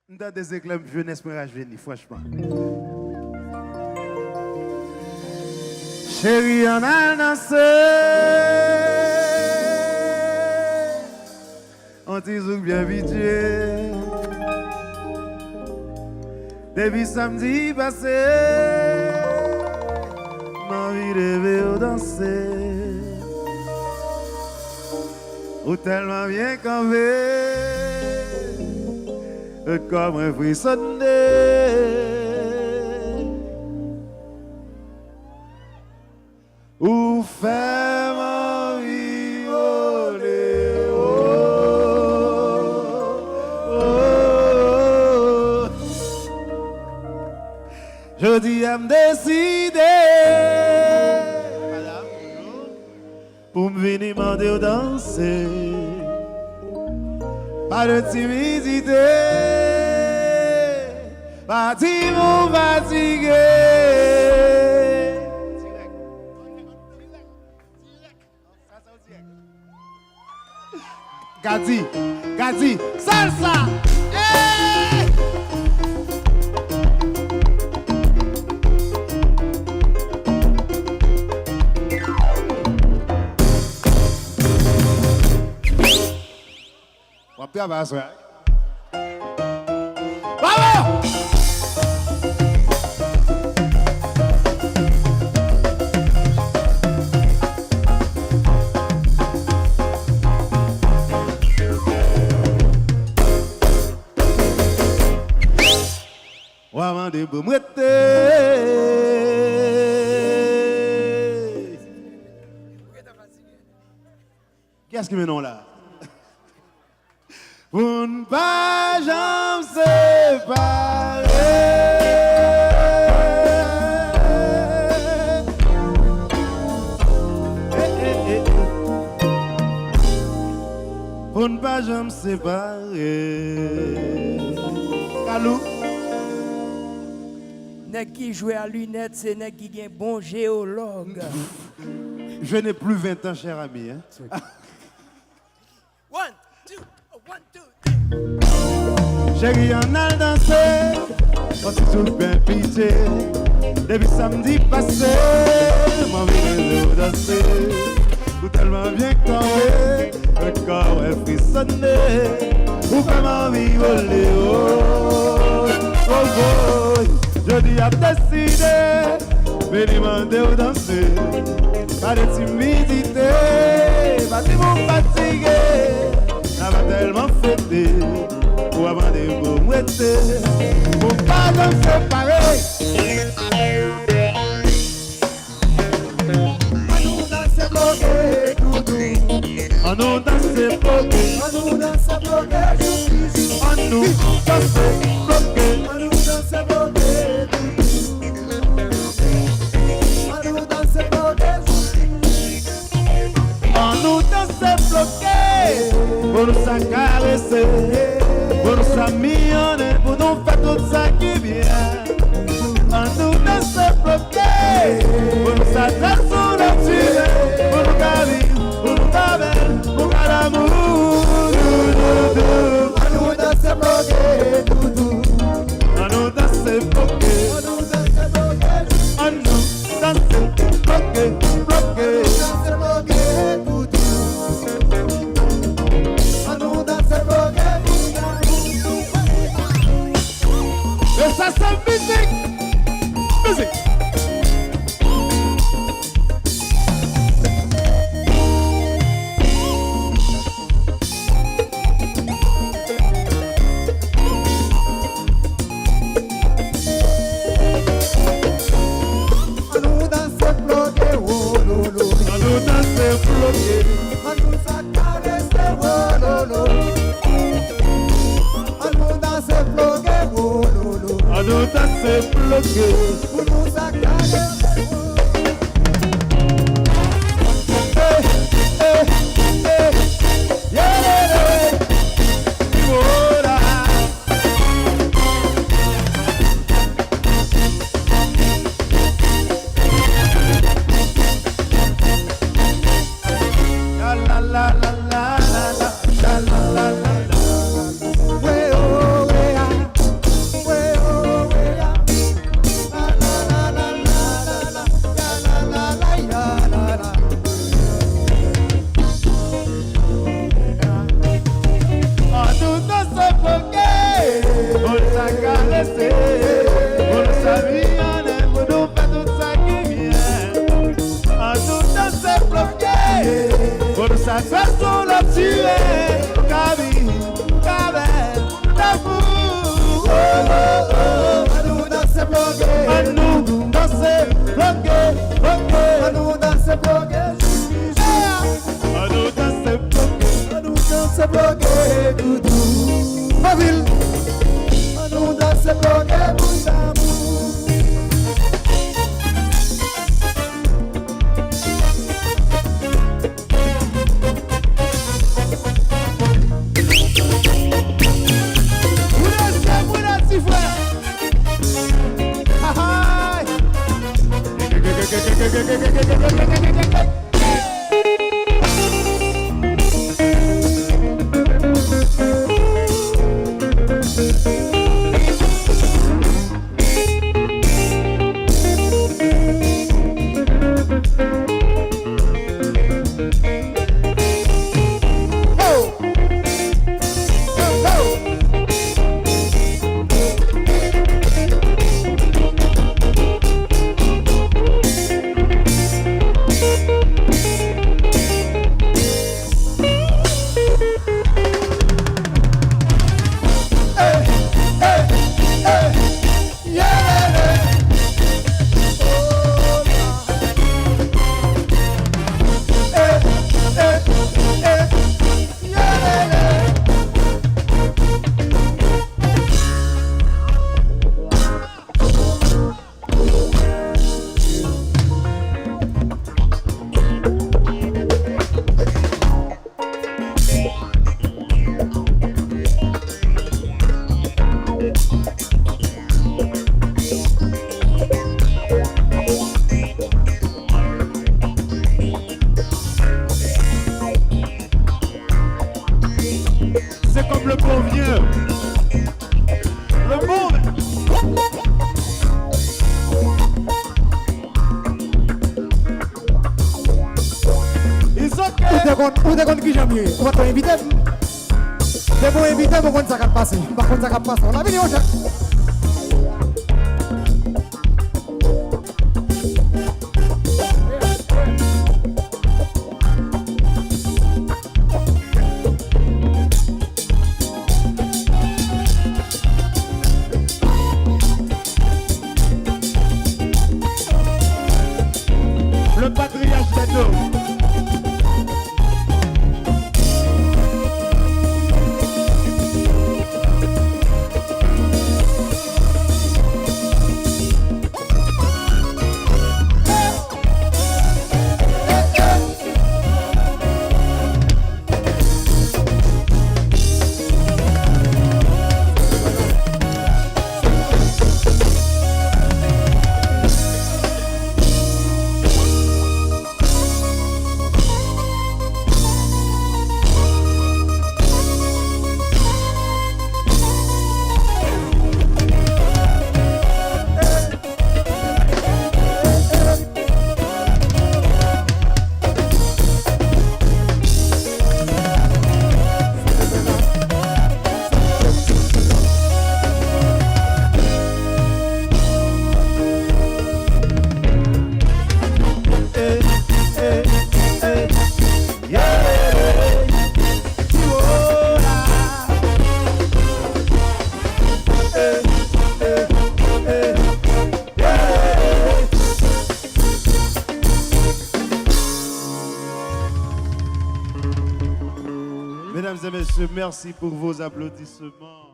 Dans des éclairs jeunesse pour rajeunir, franchement. Chérie, on a dansé. On t'y zouk bien habitué. Depuis samedi passé, ma vie rêvée danser. Ou tellement bien campé. Comme un frissonné. Ou fait ma vie voler. Je dis à me décider pour me venir demander danser. Pas de timidité, pas de fatigué. Gadi, salsa! Hey! Wapi abaso ya? Bravo! Waman de boumrete. Qu'est-ce qui me non là? Pour ne pas jamais séparer. Pour ne pas jamais séparer. Kalou. Nèg qui joue à lunettes, c'est nèg qui est bon géologue. Je n'ai plus 20 ans, cher ami. Hein? One, two, three. Chérie, on a dansé, on s'est tout bien pitié. Depuis samedi passé, mon vie de danser. Tout tellement bien campé, le corps est frissonné. Ou vraiment vie voler, oh, oh, oh. Je dis à décider, venez demander au danser. Pas de timidité, pas de mon fatigué. Ça va tellement fêter, pour avoir des beaux mouettés. Faut pas nous séparer. On nous danse bloqué, on nous danse bloqué, on nous danse bloqué, on nous danse bloqué, on nous danse bloqué, on nous danse bloqué, pour nous caresser, pour nous s'amillonner, pour nous faire tout ça qui vient. On nous danse bloqué, pour nous s'attendre sur la tire, pour nous caler. Pour l'amour, on nous danse bloqué, on nous danse bloqué, on nous danse bloqué, on nous danse bloqué, bloqué, on nous danse bloqué, et ça c'est musique, musique. C'est bloqué. Pour nous accaler. C'est comme le bon vieux. Le monde. Ils sont que... Ou te kon ki j'aime mieux. Ou va t'inviter. C'est bon invité pour qu'on ça passe. Par contre ça passe. On a vidéo chaque. Le patriarche d'Ado. Mesdames et messieurs, merci pour vos applaudissements.